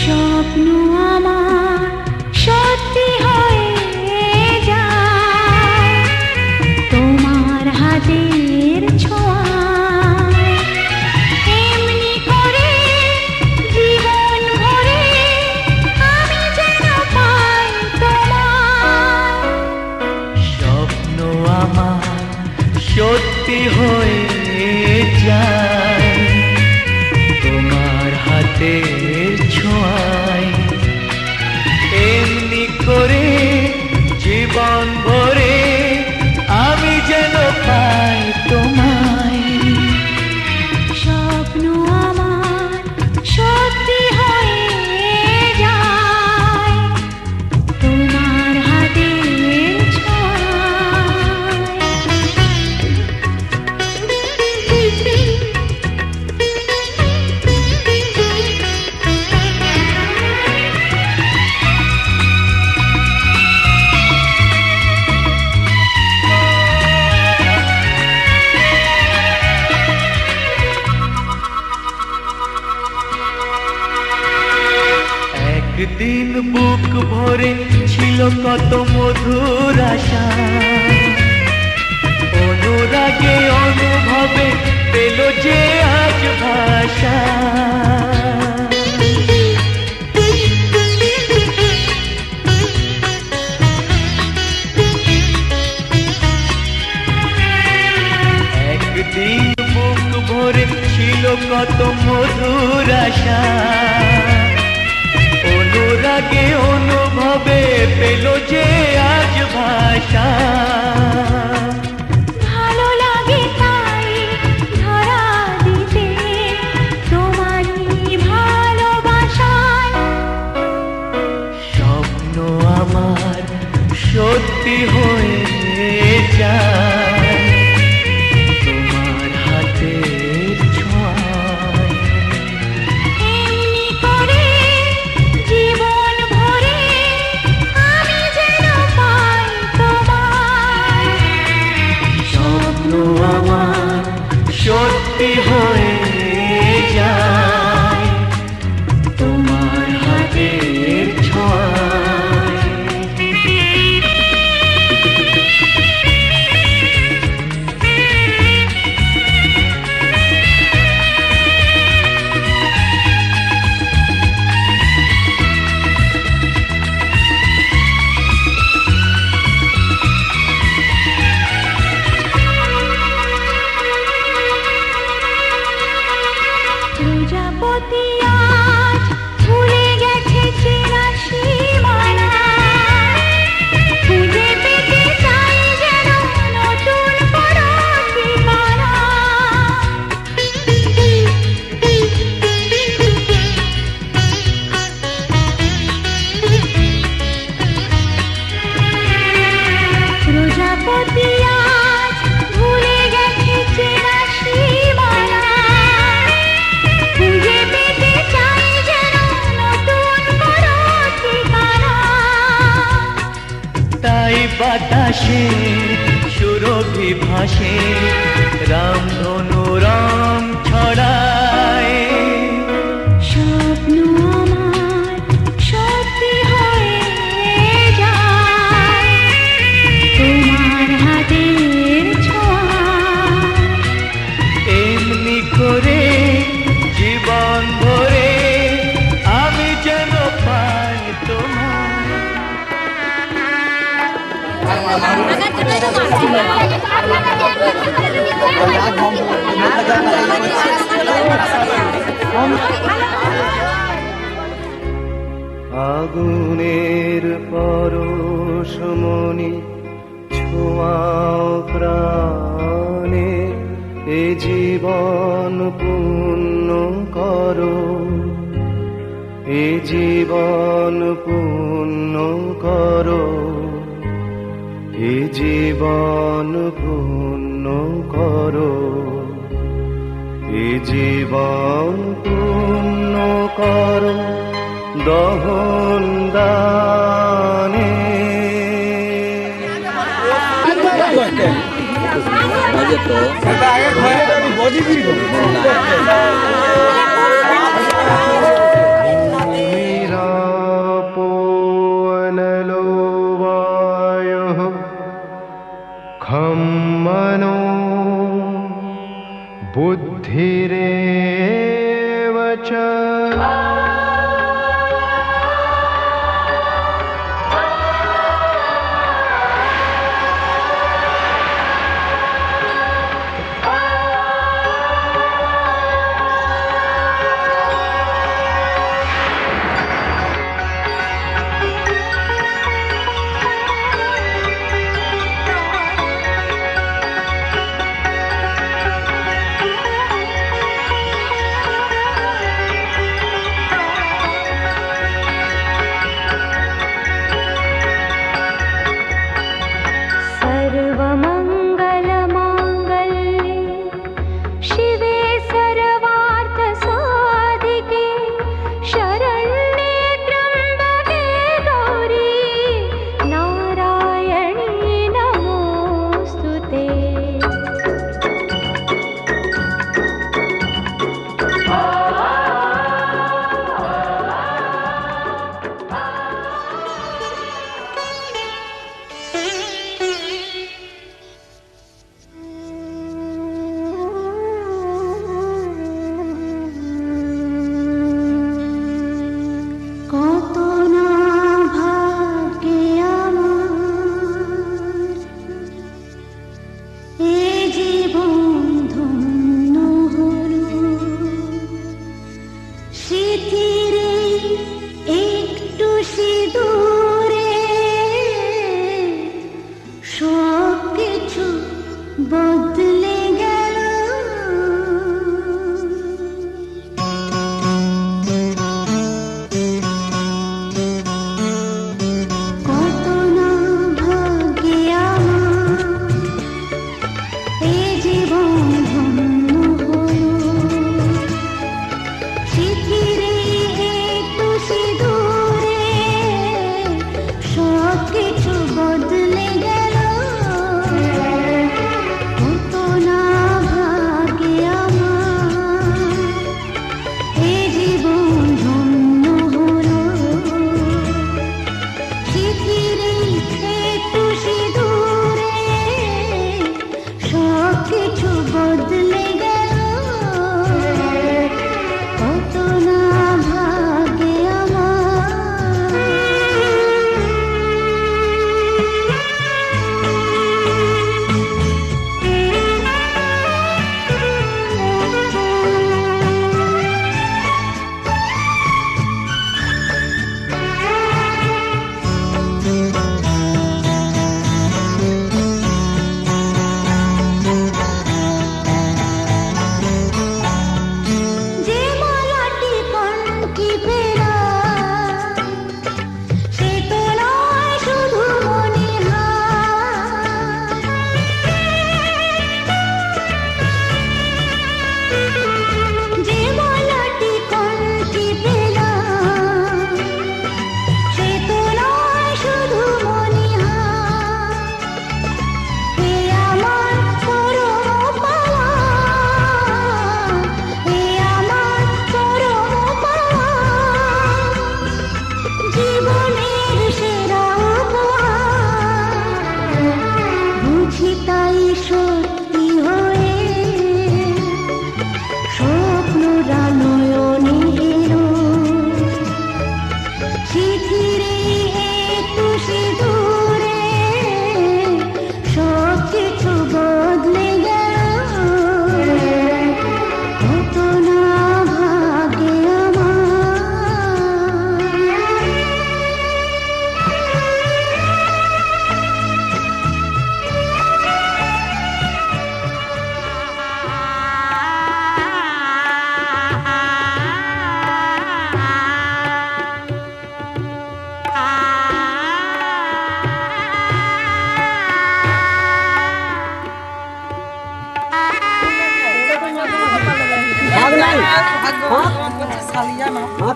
স্বপ্ন আমার সত্যি হয়ে যায় তোমার হাতের ছোঁয়ায়, এমনি করে জীবন ভরে আমি যেন পাই তোমায়। স্বপ্ন আমার সত্যি হয়ে যায় তোমার হাতের ছোঁয়ায়, এমনি করে জীবন ভরে আমি যেন পাই তোমায়। স্বপ্ন আমার সত্যি হয়ে যায় তোমার হাতের একদিন বুক ভরে ছিল কত মধুর আশা, অনুরাগে অনুভবে পেল যে আজ ভাষা। একদিন বুক ভরে ছিল কত মধুর আশা, অনুরাগে অনুভবে পেল যে আজ ভাষা। ভালো লাগে তাই ধরা দিতে তোমারই ভালোবাসায়। স্বপ্ন আমার সত্যি হয়ে যায় তোমার হাতের ছোঁয়ায়, এমনি করে জীবন ভরে আমি যেন পাই তোমায়। স্বপ্ন আমার সত্যি হয়ে যায় তোমার হাতের ছোঁয়ায়। প্রজাপতি আজ ভুলে গেছে চেনা সীমানা, খুঁজে পেতে চাই যেন নতুন কোনো ঠিকানা। প্রজাপতি আজ ভুলে গেছে চেনা সীমানা, খুঁজে পেতে চাই যেন নতুন কোনো ঠিকানা। তাই বাতাসে সুরভি ভাসে রামধনু রাম ছড়ায়। স্বপ্ন আমার সত্যি হয়ে যায় তোমার হাতের ছোঁয়ায়, এমনি করে জীবন ভরে আমি যেন পাই তোমায়। আগুনের পরশমণি ছোঁয়াও প্রাণে, এ জীবন পূর্ণ করো, এ জীবন পূর্ণ করো, এ জীবন পূর্ণ করো, এ জীবন পূর্ণ কর দহন দানে। मीरापोऽनलो वायुः खं मनो बुद्धिरेव च।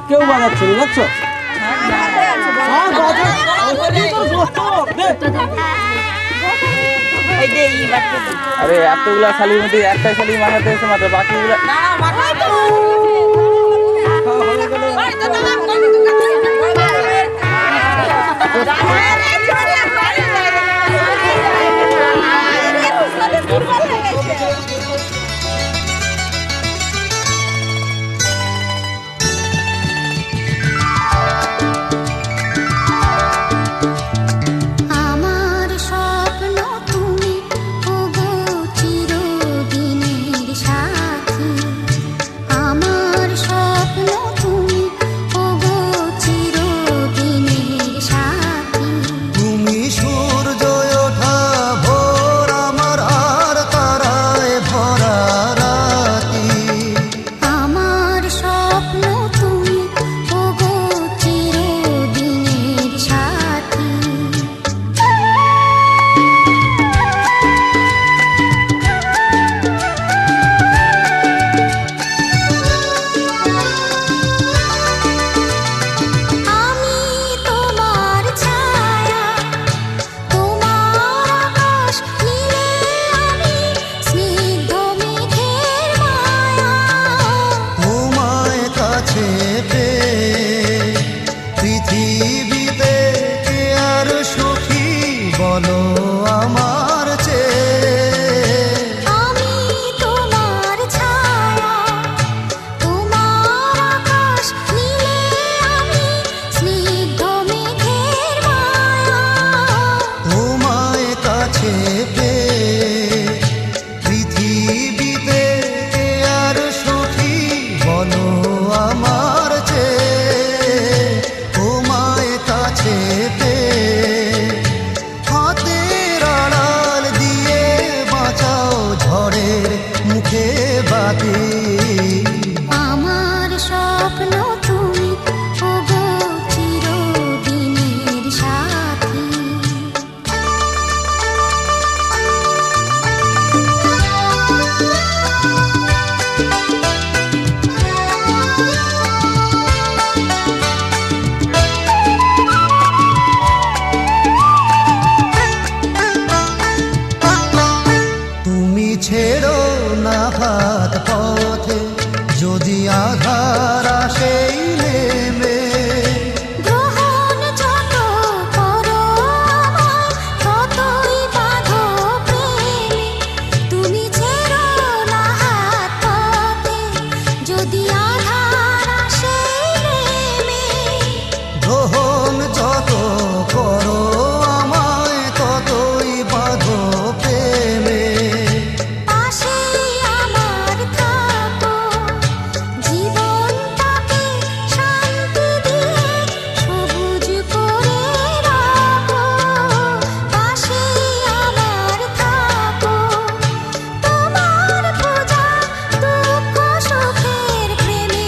কেউ বাজাচ্ছে না দেখছো? আরে এতগুলা শালির মধ্যে একটাই শালি মাথাতে এসে মাত্র বাকিগুলা আমার স্বপ্ন তুমি ওগো চিরদিনের সাথী, আমার স্বপ্ন তুমি ওগো চিরদিনের সাথী। তুমি সূর্য ওঠা ভোর আমার আর তারায় ভরা রাতি। আমার স্বপ্ন তুমি ওগো চিরদিনের সাথী। আমি তোমার ছায়া, তোমার আকাশ নীলে আমি স্নিগ্ধ মেঘের মায়া। তোমায় কাছে পেয়ে পৃথিবীতে কে আর সুখী বলো আমার চেয়ে। আমি তোমার ছায়া, তোমার আকাশ নীলে আমি স্নিগ্ধ মেঘের মায়া। তোমায় কাছে পেয়ে পৃথিবীতে কে আর সুখী বলো আমার চেয়ে। তোমায় কাছে পেয়ে হাতের আড়াল দিয়ে বাঁচাও ঝড়ের মুখে বাতি। আমার স্বপ্ন তুমি ওগো চিরদিনের সাথী। তুমি ছেড়ো না হাত পথে যদি আধার আসেই নেমে। গ্রহণ যত করো আমায় ততই বাঁধো প্রেমে। তুমি ছেড়ো না হাত পথে যদি আধার আসে নেমে। গ্রহণ যত করো আমায় ততই বাঁধো প্রেমে। পাশে আমার থাকো, জীবনটাকে শান্তি দিয়ে সবুজ করে রাখো। পাশে আমার থাকো, তোমার খোঁজা দুঃখ সুখের প্রেমে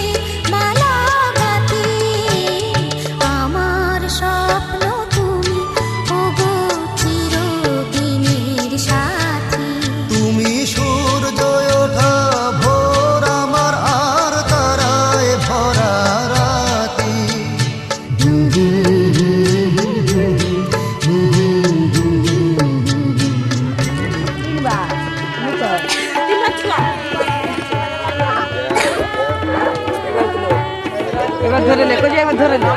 মালা গাঁথি। আমার স্বপ্ন তুমি ওগো চিরদিনের সাথী। তুমি সূর্য ওঠা ভোর আমার আর তারায় ভরা রাতি। এবার ধরে নে কোজি এবার ধরে নে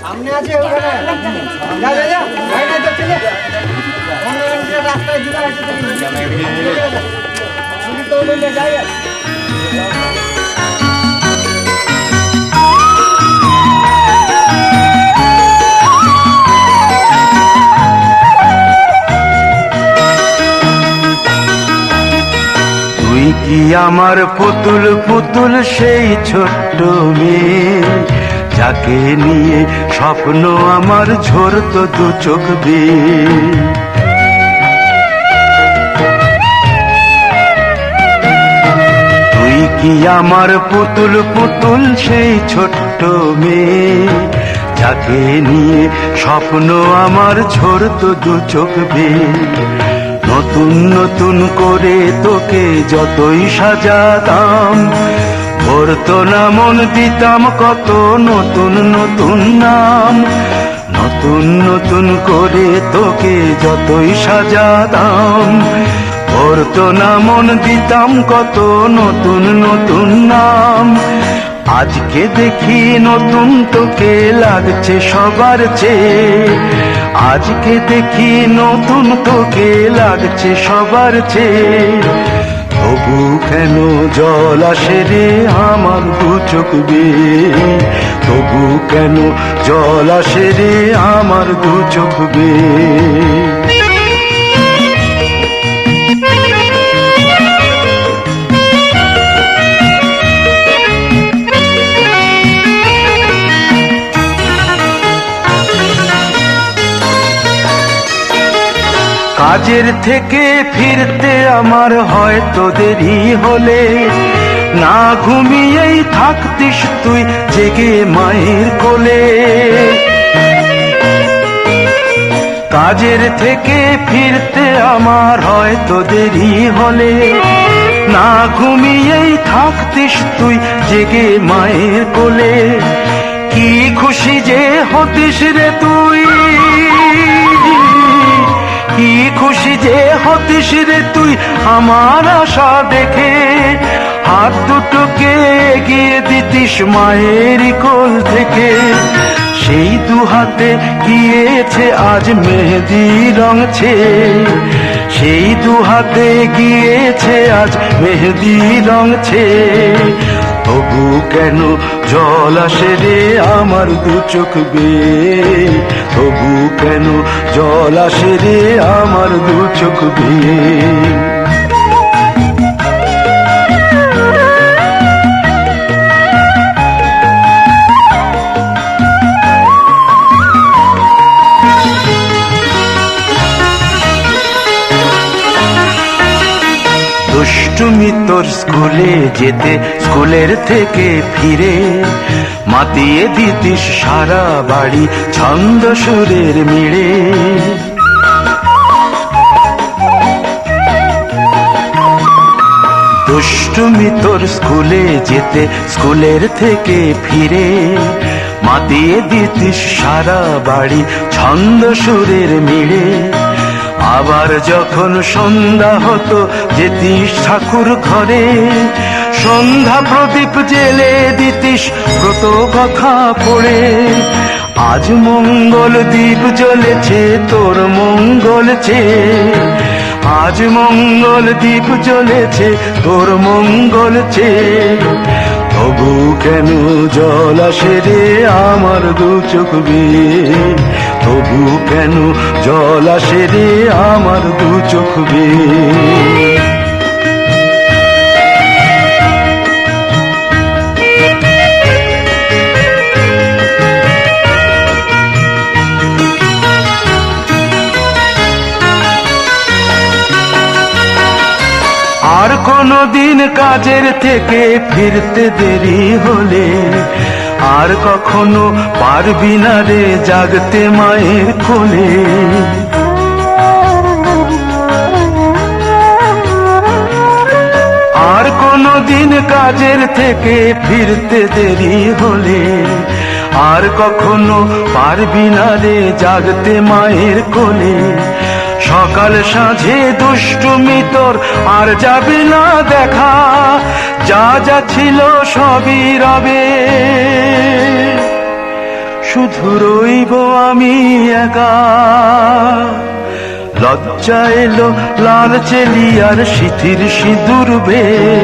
সামনে আছে ওখানে যা যা যা ভাই না তো চলে 15 মিনিটের রাস্তায় দিবা আছে তুমি তো বলে যাই। তুই কি আমার পুতুল পুতুল সেই ছোট্ট মেয়ে, যাকে নিয়ে স্বপ্ন আমার ঝরতো দু চোখ বেয়ে। তুই কি আমার পুতুল পুতুল সেই ছোট্ট মেয়ে, যাকে নিয়ে স্বপ্ন আমার ঝরতো দু চোখ বেয়ে। নতুন নতুন করে তোকে যতই সাজাতাম, ভরতো না মন, দিতাম কত নতুন নতুন নাম। নতুন নতুন করে তোকে যতই সাজাতাম, ভরতো না মন, দিতাম কত নতুন নতুন নাম। আজকে দেখি নতুন তোকে লাগছে সবার চেয়ে, আজকে দেখি নতুন তোকে লাগছে সবার চেয়ে। তবু কেন জল আসে রে আমার দু চোখ বেয়ে, তবু কেন জল আসে রে আমার দু চোখ বেয়ে। কাজের থেকে ফিরতে আমার হয়তো দেরি হলে, না ঘুমিয়েই থাকতিস তুই জেগে মায়ের কোলে। কাজের থেকে ফিরতে আমার হয়তো দেরি হলে, না ঘুমিয়েই থাকতিস তুই জেগে মায়ের কোলে। কি খুশি যে হতিস রে তুই, কি খুশি যে হতিস রে তুই আমার আশা দেখে। হাত দুটোকে এগিয়ে দিতিস মায়ের কোল থেকে, সেই দু হাতে গিয়েছে আজ মেহেদি রঙছে, সেই দু হাতে গিয়েছে আজ মেহেদি রঙছে। তবু কেন জল আসে রে আমার দু চোখ বেয়ে, তবু কেন জল আসে রে আমার দু চোখ বেয়ে। দুষ্টুমি তোর স্কুলে যেতে, স্কুলের থেকে ফিরে মাতিয়ে দিতিস সারা বাড়ি ছন্দ সুরের মিড়ে। দুষ্টুমি তোর স্কুলে যেতে, স্কুলের থেকে ফিরে মাতিয়ে দিতিস সারা বাড়ি ছন্দ সুরের মিড়ে। আবার যখন সন্ধ্যা হতো যেতিস ঠাকুর ঘরে, সন্ধ্যা প্রদীপ জেলে দিতিস ব্রত কথা পড়ে। আজ মঙ্গল দ্বীপ জ্বলেছে তোর মঙ্গল চেয়ে, আজ মঙ্গল দ্বীপ জ্বলেছে তোর মঙ্গল চেয়ে। তবু কেন জল আসে রে আমার দু চোখ বেয়ে, তবু কেন জল আসে রে আমার দু চোখ বেয়ে। আর কোনদিন কাজের থেকে ফিরতে দেরি হলে, আর কখনো পারবি না রে জাগতে মায়ের কোলে। আর কোনদিন কাজের থেকে ফিরতে দেরি হলে, আর কখনো পারবি না রে জাগতে মায়ের কোলে। সকাল সাঁঝে দুষ্টুমি তোর আর যাবে না দেখা, যা যা ছিল সবই রবে, শুধু রইব আমি একা। লজ্জা এলো লাল চেলিয়ার সিথির সিঁদুর বেয়ে,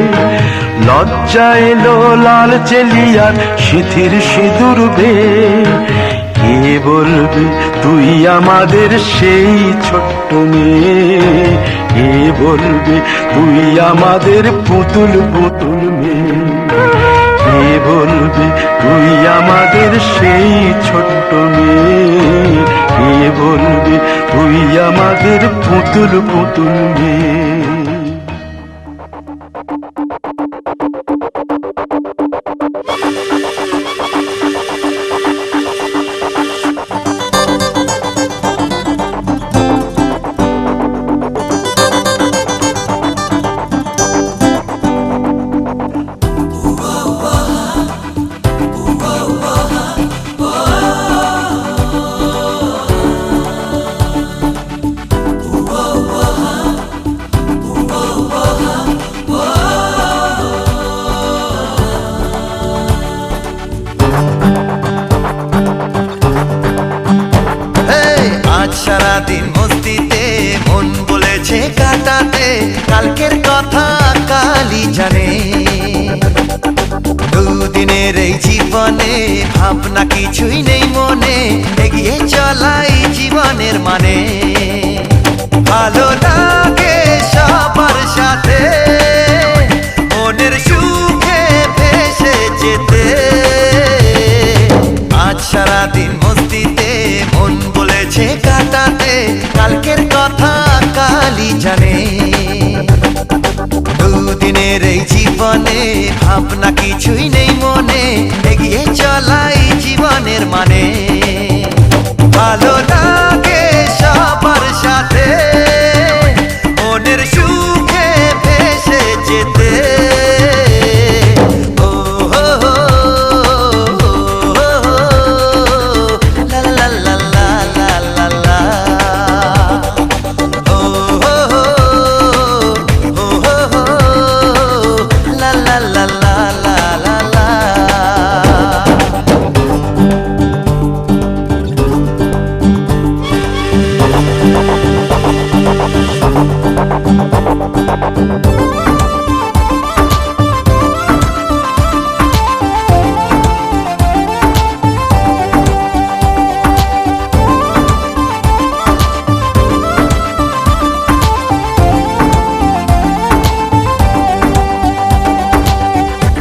লজ্জা এলো লাল চেলিয়ার সিথির সিঁদুর বেয়ে। কে বলবে তুই আমাদের সেই ছোট্ট মেয়ে, কে বলবে তুই আমাদের পুতুল পুতুল মেয়ে, কে বলবে তুই আমাদের সেই ছোট্ট মেয়ে, কে বলবে তুই আমাদের পুতুল পুতুল মেয়ে। সারাদিন মস্তিতে মন বলেছে কাটাতে, কালকের কথা কালই জানে। দুদিনের এই জীবনে ভাবনা কিছুই নেই মনে, এগিয়ে চলাই জীবনের মানে। ভালো লাগে সবার সাথে মনের সুখে ভেসে যেতে। আজ সারাদিন মস্তিতে মন বলেছে কাটাতে, কালকের কথা কালই জানে। দুদিনের এই জীবনে ভাবনা কিছুই নেই মনে, এগিয়ে চলাই জীবনের মানে। ভালো লাগে সবার সাথে মনের সুখে ভেসে যেতে। ও হো হো, লা লা লা লা লা লা লা। ও হো হো, ও হো হো, লা লা লা লা লা লা লা।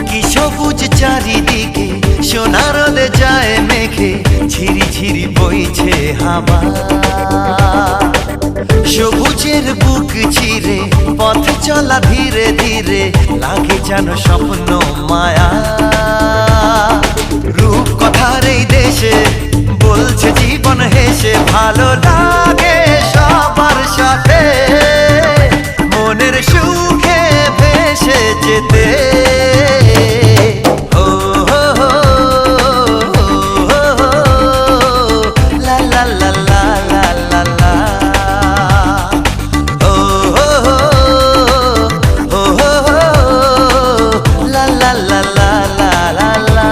কি সবুজ চারিদিকে সোনা রোদে যায় মেঘে, ঝিরি ঝিরি বইছে হাওয়া। সবুজের বুক চিরে পথ চলা ধীরে ধীরে, লাগে যেন স্বপ্ন মায়া। রূপ কথার এই দেশে বলছে জীবন হেসে, ভালো লাগে সবার সাথে মনের সুখে ভেসে যেতে। ও হো হো, ও হো, লা লা লা লা লা লা লা। ও হো হো, ও হো হো, লা লা লা লা লা লা লা।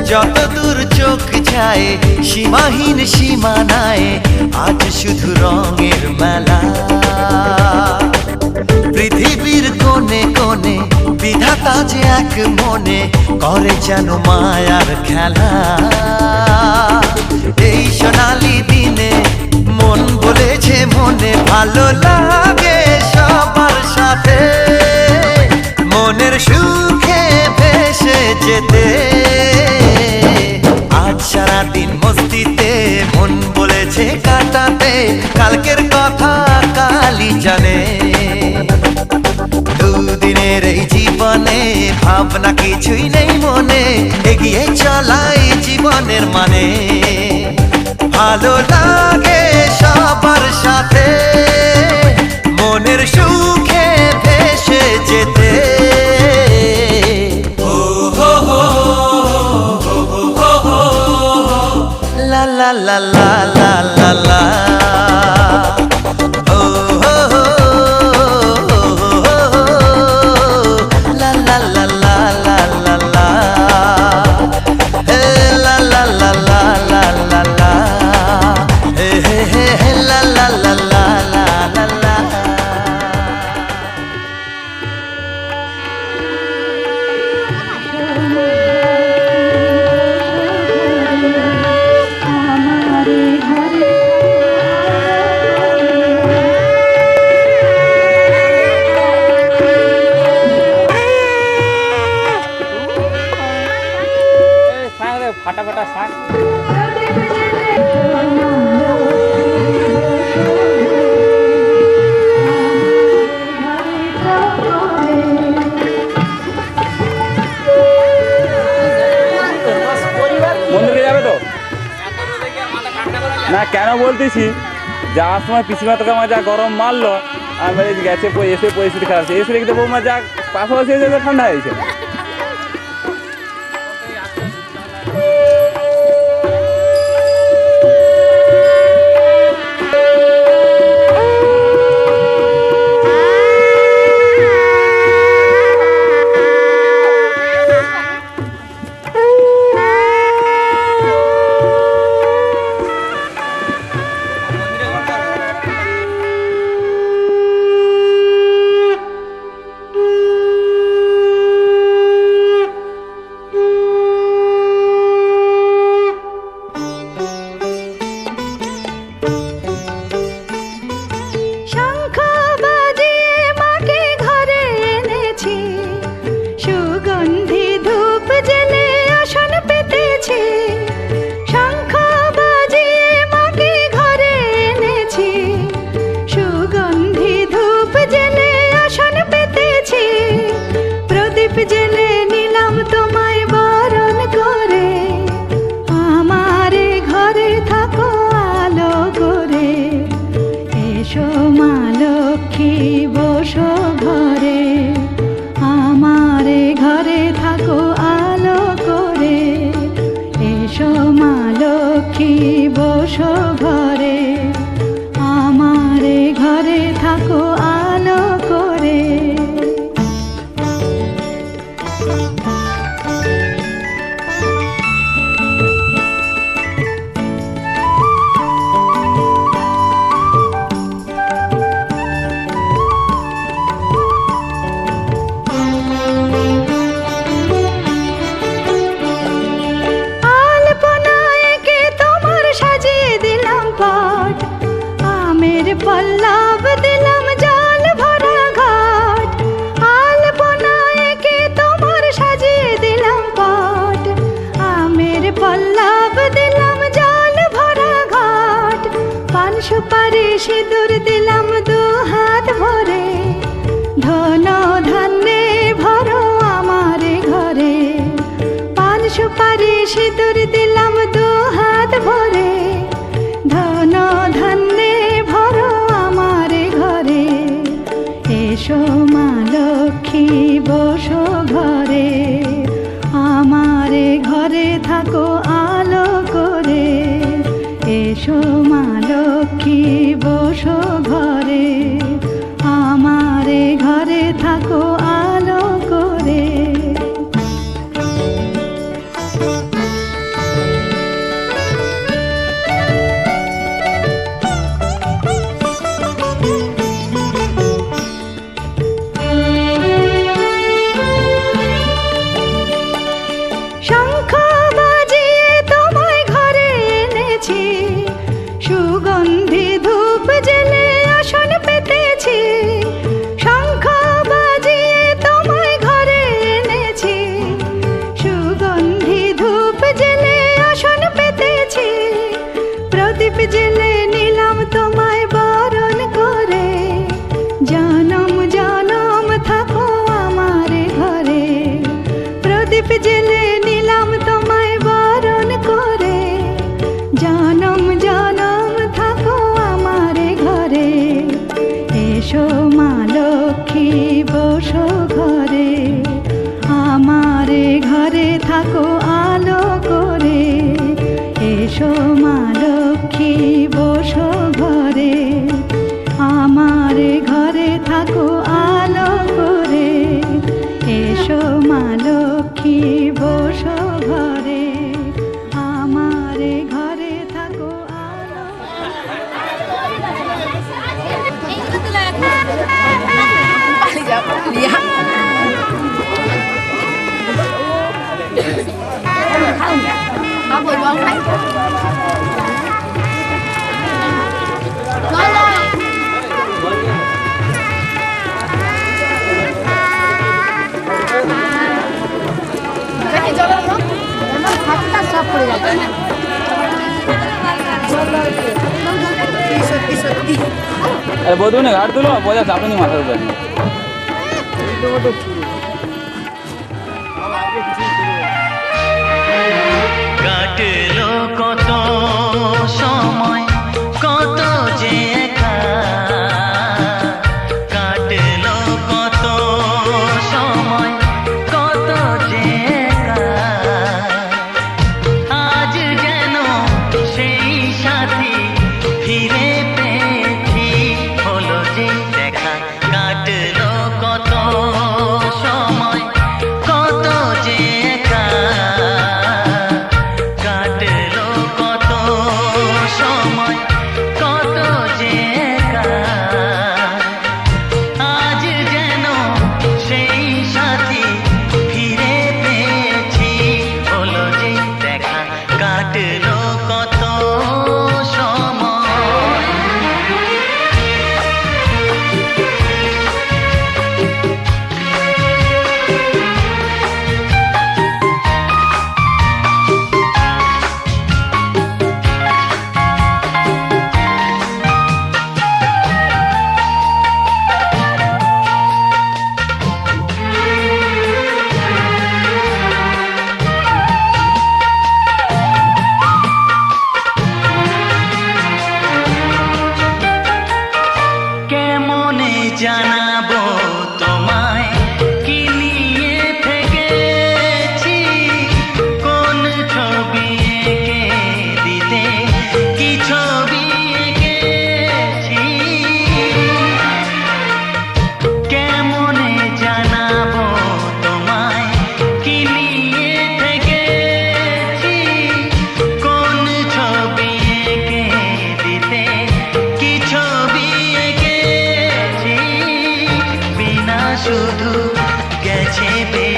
যত দূর চোখ যায় সীমাহীন সীমানায়, আজ শুধু রঙের মেলা। পৃথিবীর কোণে কোণে বিধাতা যে এক মনে করে যেন মায়ার খেলা। এই সোনালি দিনে মন বলেছে মনে, ভালো লাগে সবার সাথে মনের সুখে ভেসে যেতে। আজ সারাদিন মস্তিতে মন বলেছে কাটাতে, কালকের কথা কালই জানে। দুদিনের এই জীবনে ভাবনা কিছুই নেই মনে, এগিয়ে চলাই জীবনের মানে। ভালো লাগে সবার সাথে মনের সুখে ভেসে যেতে। ও হো হো, লা লা লা লা লা লা লা। ও হো হো, লা লা লা লা লা লা লা। হে লা লা লা লা লা লা লা। হে হে হে হে লা লা লা লা লা লা লা। আমারে ঘরে ফাটা ফাটা শাক। না কেন বলতেছি, যাওয়ার সময় পিসিমা তোকে আমার যা গরম মারলো, আমার গেছে এসে পরিস্থিতি খারাপ আছে, এসে দেখতে বৌমা যা পাশাপাশি এসে ঠান্ডা হয়েছে। শঙ্খ বাজিয়ে মাকে ঘরে এনেছি, সুগন্ধি ধূপ জেলে আসন পেতেছি। শঙ্খ বাজিয়ে মাকে ঘরে এনেছি, সুগন্ধি ধূপ জেলে আসন পেতেছি। প্রদীপ জেলে নিলাম তোমায় বরণ করে, আমারে ঘরে থাকো আলো করে। এসো মা লক্ষ্মী বসো ঘরে, আমারে ঘরে থাকো আলো করে। এসো মা লক্ষ্মী বসো ঘরে, আমারে ঘরে থাকো আলো করে। আলপনায় এঁকে তোমার সাজিয়ে দিলাম পট, আমের পল্লব দিলাম জল ভরা ঘাট। আলপনায় এঁকে তোমার সাজিয়ে দিলাম পট, আমের পল্লব দিলাম জল ভরা ঘাট। পান সুপারি সিঁদুর দিলাম দু হাত ভরে, ধন ধান্যে ভরো আমারে ঘরে। পান সুপারি সিঁদুর দিলাম দু হাত ভরে, ধন ধান্যে ভরো আমারে ঘরে। এসো মা লক্ষ্মী বসো ঘরে, আমারে ঘরে থাকো আলো করে। এসো মা লক্ষ্মী বসো ঘরে, আমারে ঘরে থাকো আলো করে। শঙ্খ বাজিয়ে তোমায় ঘরে এনেছি, সুগন্ধি ধূপ জেলে আসন পেতেছি। শঙ্খ বাজিয়ে তোমায় ঘরে এনেছি, সুগন্ধি ধূপ জেলে আসন পেতেছি। প্রদীপ জেলে নিলাম তোমায় বরণ করে, জনম জনম থাকো আমারে ঘরে। প্রদীপ জেলে নিলাম তোমায় বরণ করে, জনম জনম থাকো আমারে ঘরে। এসো মা লক্ষ্মী বসো ঘরে, আমারে ঘরে থাকো আলো করে। এসো মা লক্ষ্মী বসো ঘরে, আমারে ঘরে থাকো আলো করে। এসো মা লক্ষ্মী বসো ঘরে, আমারে ঘরে থাকো আলো। अरे बहुत ने घाट तुलो बोझा चापे नहीं माथा ऊपर কাটেলো কত সময়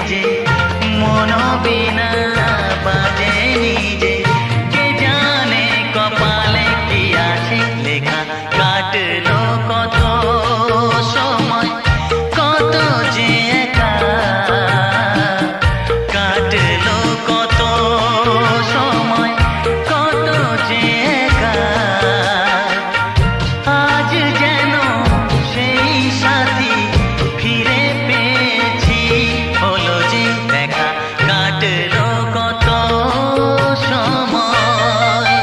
যে মন বিনা বাজে নিজে কে জানে কপালে কি আছে লেখা কাটলো কত সময় কত যে একা কাটলো কত সময় কত যে একা আজ যেন সেই সাথী ফিরে পেয়েছি হলো যে দেখা কাটলো কত সময়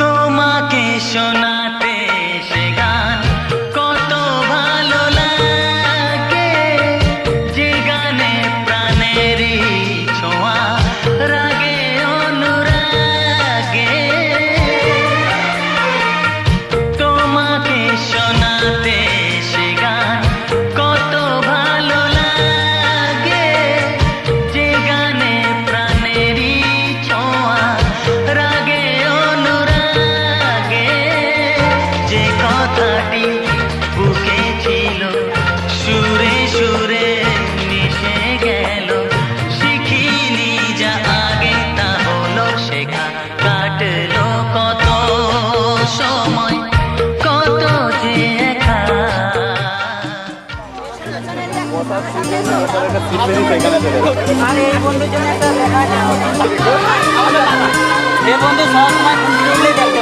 তোমাকে শোনাতে সে গান কত ভালো লাগে যে গানে প্রাণেরই ছোঁয়া রাগে অনুরাগে তোমাকে শোনাতে সে গান কত ভালো লাগে যে গানে প্রাণেরই ছোঁয়া রাগে অনুরাগে যে কথাটি বুকে ছিল সুরে সুরে মিশে গেল শিখিনি যা আগে তা হলো শেখা কাটলো কত সময় কত যে একা বসার সিটে তারপরে একটা সিট বেরিয়ে সেখানে চলে যাবে। আরে এই বন্ধুর জন্য একটা দেখা যায় এ বন্ধু সব সময় খুশি দেখতে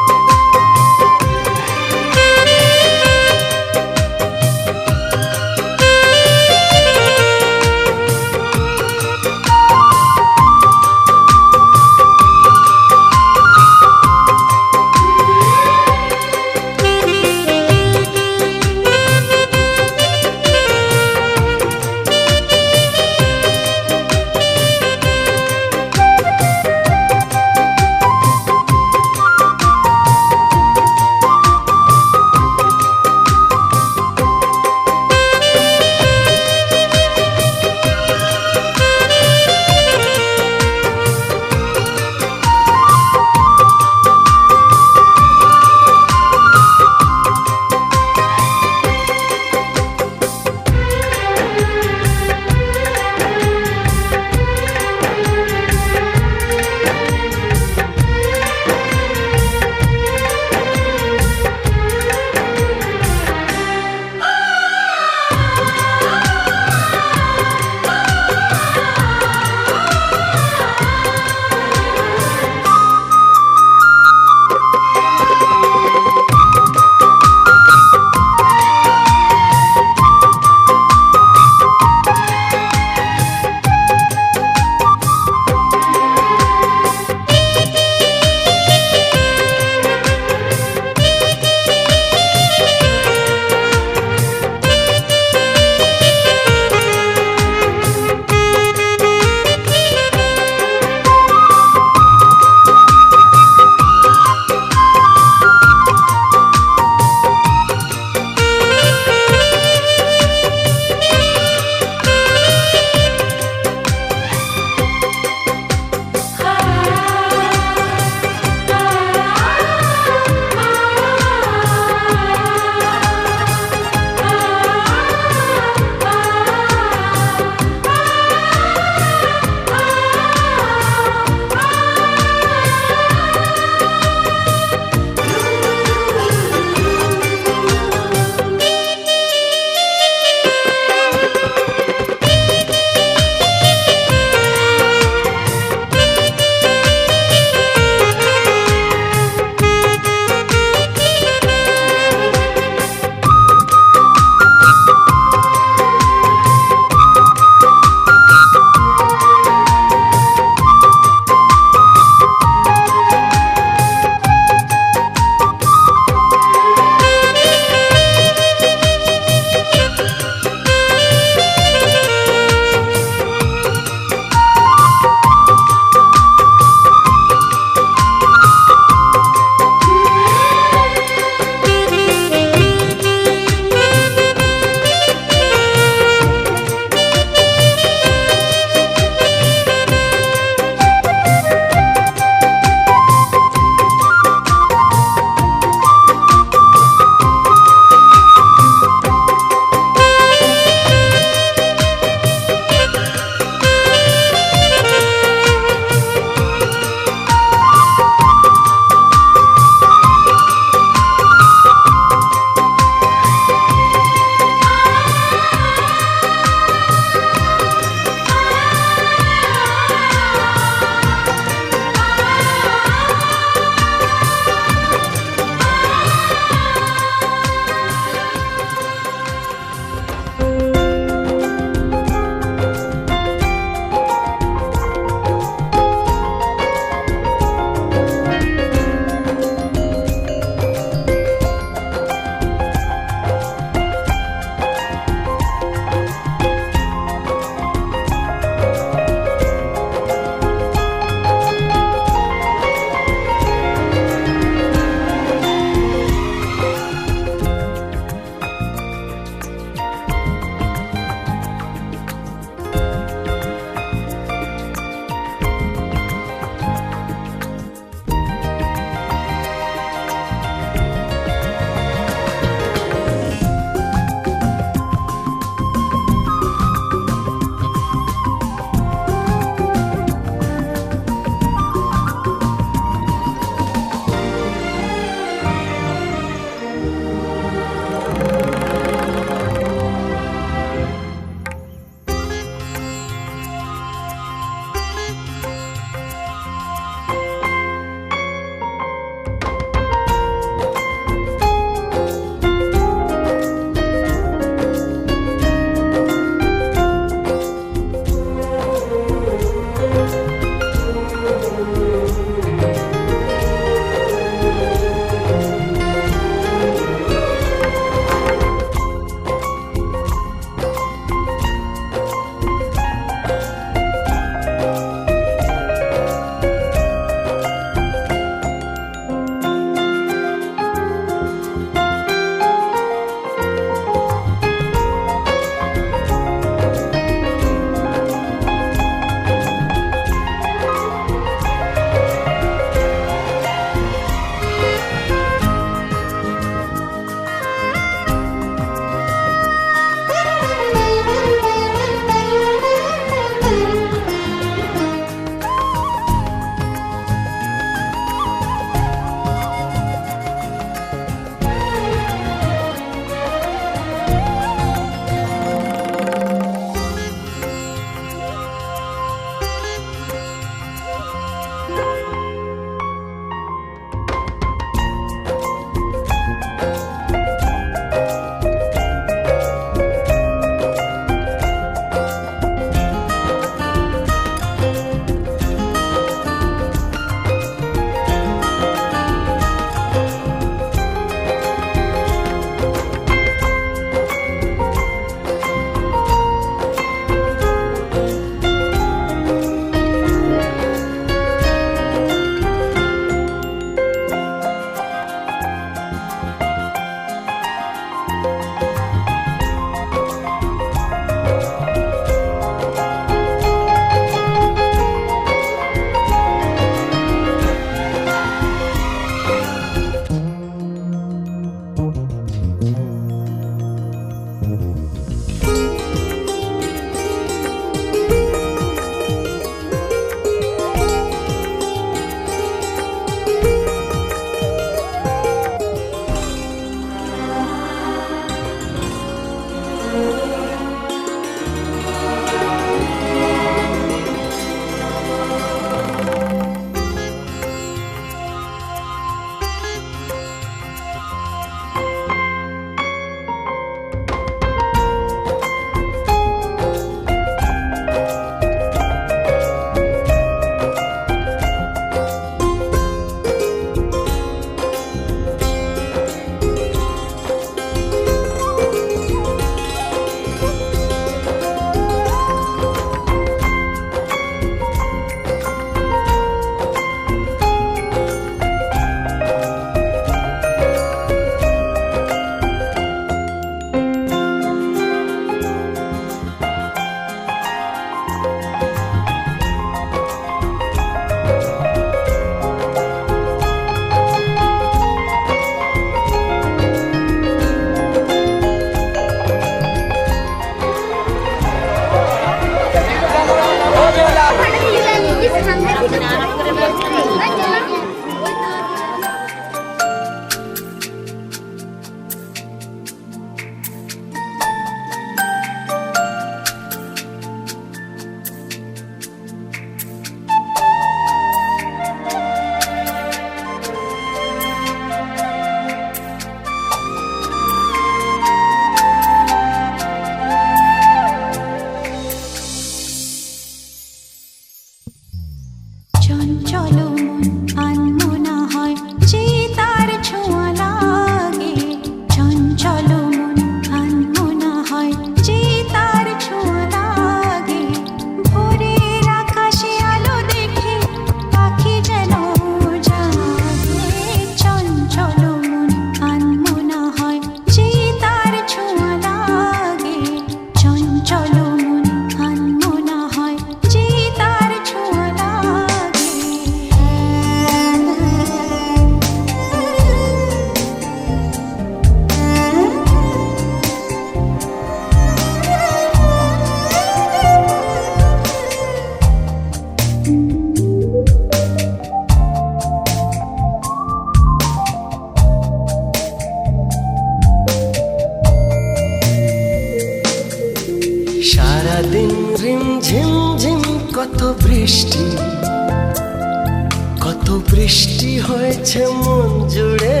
বৃষ্টি হয়েছে মন জুড়ে,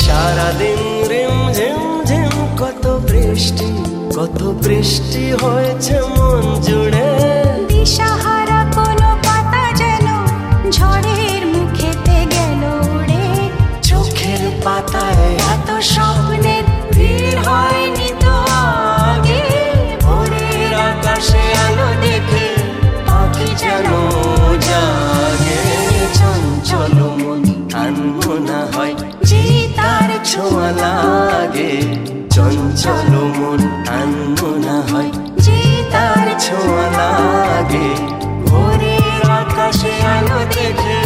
সারাদিন রিম ঝিম ঝিম কত বৃষ্টি হয়েছে মন জুড়ে। দিশাহারা কোনো পাতা যেন ঝড়ের মুখেতে গেল উড়ে। চোখের পাতায় এত স্বপ্নের ভিড় হয়নি তো আগে। ভোরের আকাশে আলো দেখে পাখি যেন জাগে। চঞ্চল মন আনমনা হয় যে তার ছোঁয়া লাগে। চঞ্চল মন আনমনা হয় যে তার ছোঁয়া লাগে। ভোরের আকাশে আলো দেখে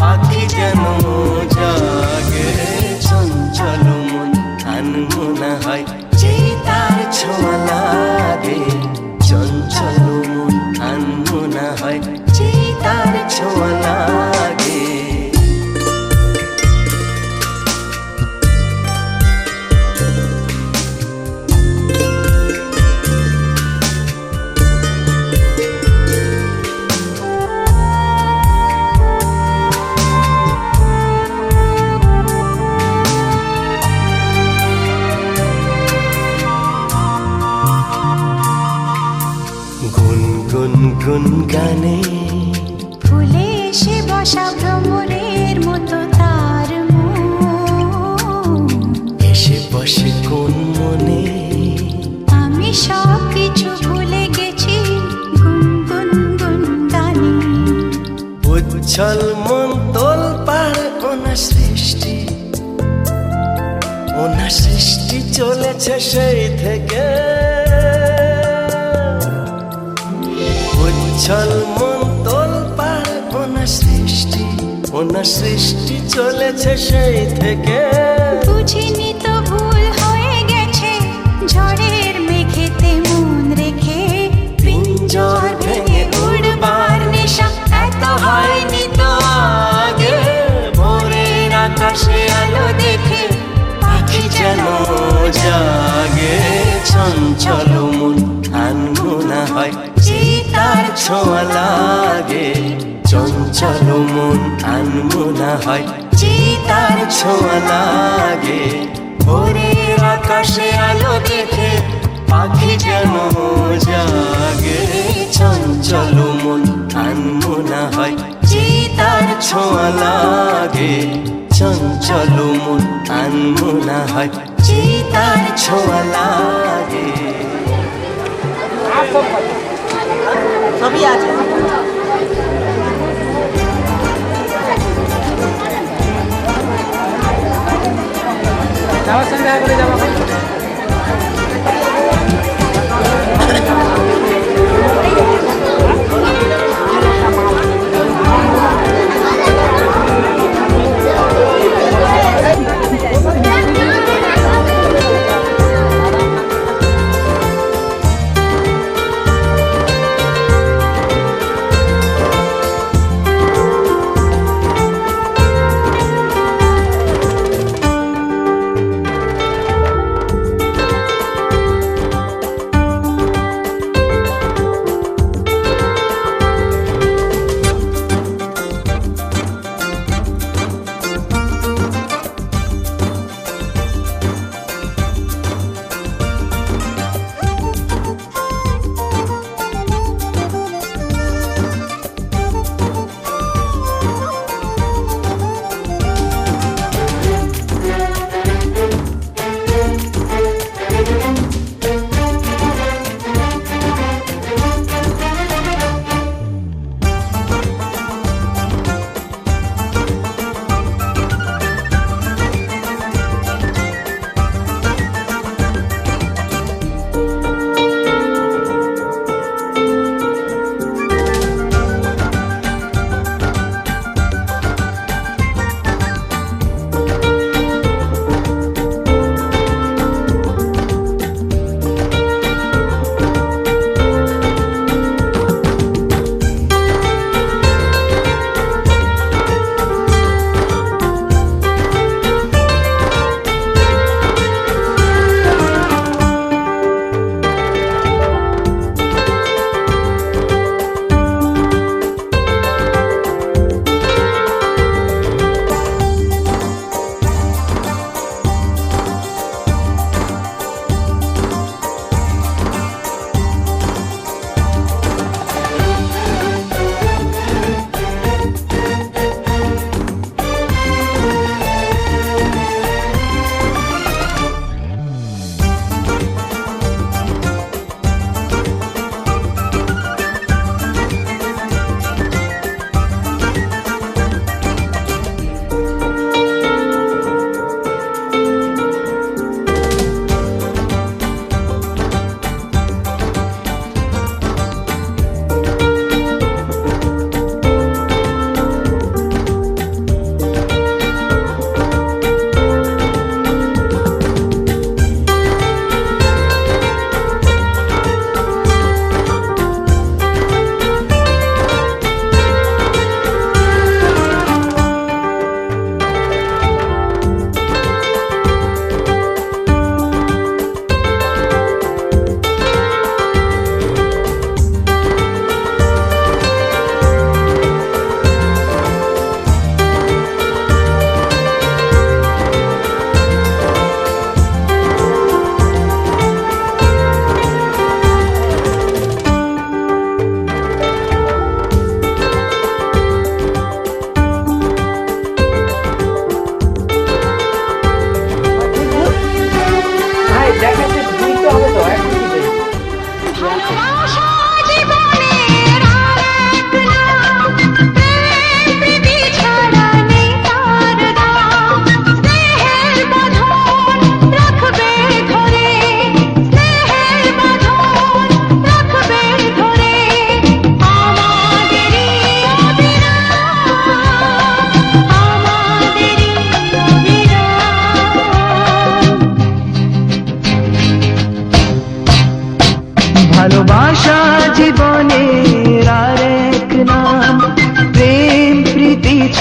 পাখি যেন জাগে। চঞ্চল মন আনমনা হয় যে তার ছোঁয়া লাগে। চঞ্চল মন আনমনা হয় যে তার ছোঁয়া লাগে। গুনগুন গানে ফুলে এসে বসা ভ্রমরের মতো তার মন। এসে বসে কোন মনে আমি সব কিছু ভুলে গেছি গুনগুন গুন গানে। উচ্ছল মন তোল পাড় ওনা সৃষ্টি চলেছে সেই থেকে। উচ্ছল মন তোল পাড় ওনা সৃষ্টি চলেছে সেই থেকে। বুঝিনি তো ভুল হয়ে গেছে ঝড়ের মেঘেতে মন রেখে। পিঞ্জর ভেঙে উড়বার নেশা এত হয়নি তো আগে। ভোরের আকাশে আলো দেখে পাখি যেন জাগে। চঞ্চল মন আনমনা হয় যে তার ছোঁয়া লাগে। চঞ্চল মন আনমনা হয় যে তার ছোঁয়া লাগে। ভোরের আকাশে আলো দেখে পাখি যেন জাগে। চঞ্চল মন আনমনা হয় যে তার ছোঁয়া লাগে। চঞ্চল মন আনমনা হয় যে তার ছোঁয়া লাগে। সবই আছে। যাওয়ার সঙ্গে দেখা করে যাবো।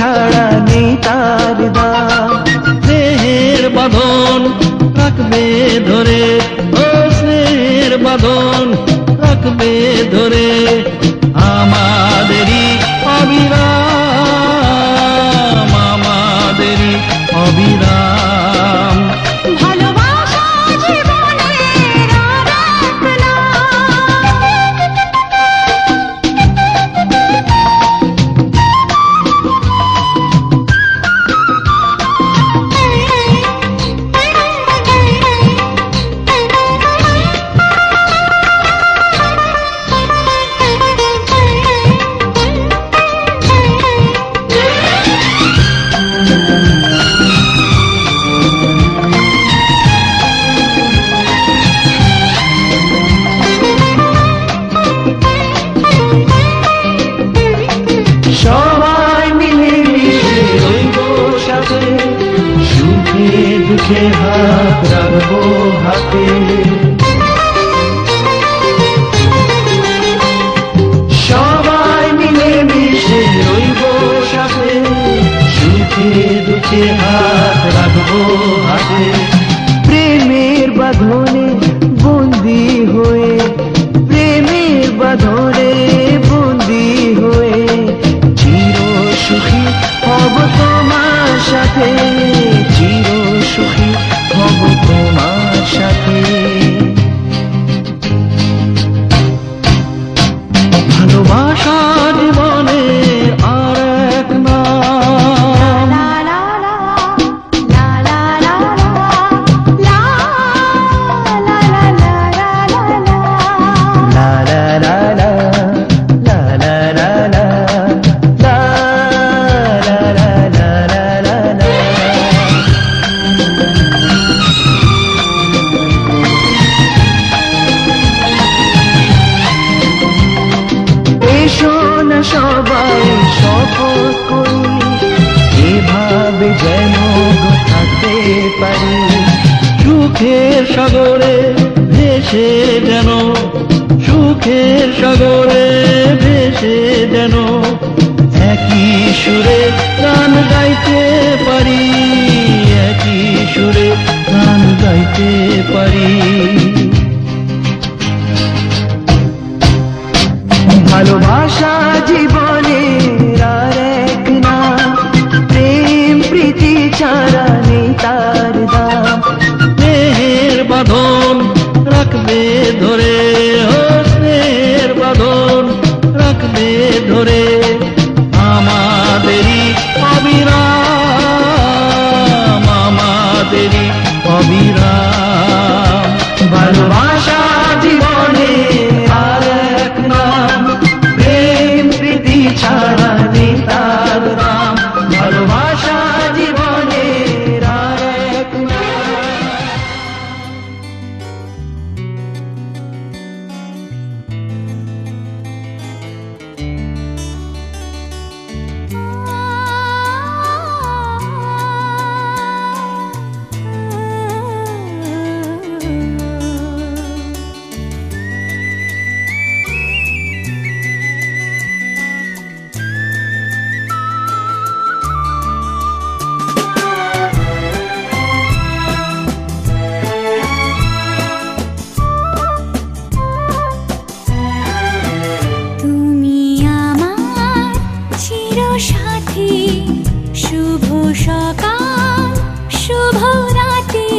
ছাড়া নেই তার দাম। স্নেহের বাঁধন রাখবে ধরে, ও স্নেহের বাঁধন রাখবে ধরে, আমাদেরই অবিরাম, আমাদেরই অবিরাম। ভালোবাসা জীবনের আর এক সবাই মিলে মিশে রইব সাথে, সুখে দুঃখে হাত রাখবো হাতে। সবাই মিলে মিশে রইব সাথে, সুখে দুঃখে হাত রাখবো হাতে। প্রেমের বাঁধনে বন্দি হয়ে, প্রেমের বাঁধনে বন্দি হয়ে, চির সুখী হব তোমার সাথে, চির সুখী হব তোমার সাথে। ভালোবাসা জীবনের আর এক নাম। লা লা লা লা লা লা লা লা লা লা লা লা। লা লা লা লা লা লা লা লা লা লা লা লা লা লা। এসো না সবাই শপথ করি, এভাবে যেন গো থাকতে পারি। সুখের সাগরে ভেসে যেন, সুখের সাগরে ভেসে যেন, একই সুরে গান গাইতে পারি, একই সুরে গান গাইতে পারি। ভালোবাসা জীবনের আর এক নাম, প্রেম প্রীতি ছাড়া নেই তার দাম। স্নেহের বাঁধন রাখবে ধরে, ও স্নেহের বাঁধন রাখবে ধরে, আমাদেরই অবিরাম, আমাদেরই অবিরাম। ভালোবাসা জীবনের আর এক নাম, প্রেম প্রীতি ছাড়া নেই তার দাম। ভালোবাসা জীবনের আর এক নাম। তুমি আমার চিরসাথী, শুভ সকাল শুভ রাতি,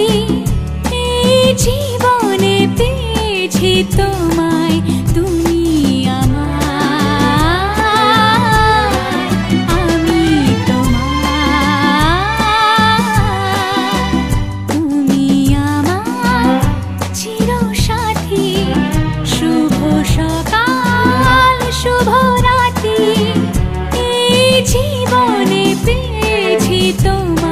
এই জীবনে পেয়েছি তোমায়, তুমি আমার, আমি তোমার। তুমি আমার চিরসাথী, শুভ সকাল শুভ রাতি, এই জীবনে পেয়েছি তোমায়।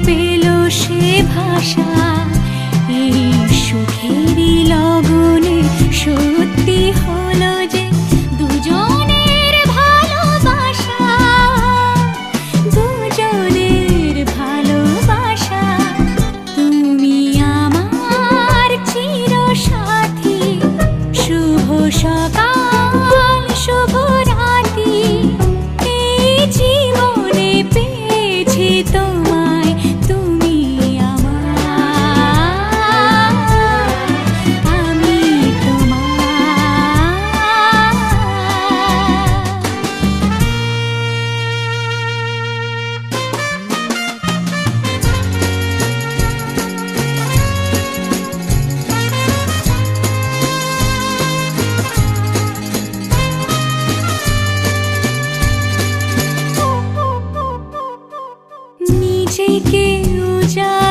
পেল সে ভাষা, এই সুখেরই লগনে সত্যি হলো যে দুজনের ভালোবাসা, দুজনের ভালোবাসা। তুমি আমার চিরসাথী, শুভ সকাল শুভ রাতি, এই জীবনে পেয়েছি তোমায়, তুমি আমার, আমি তোমার। নিজেকে উজাড়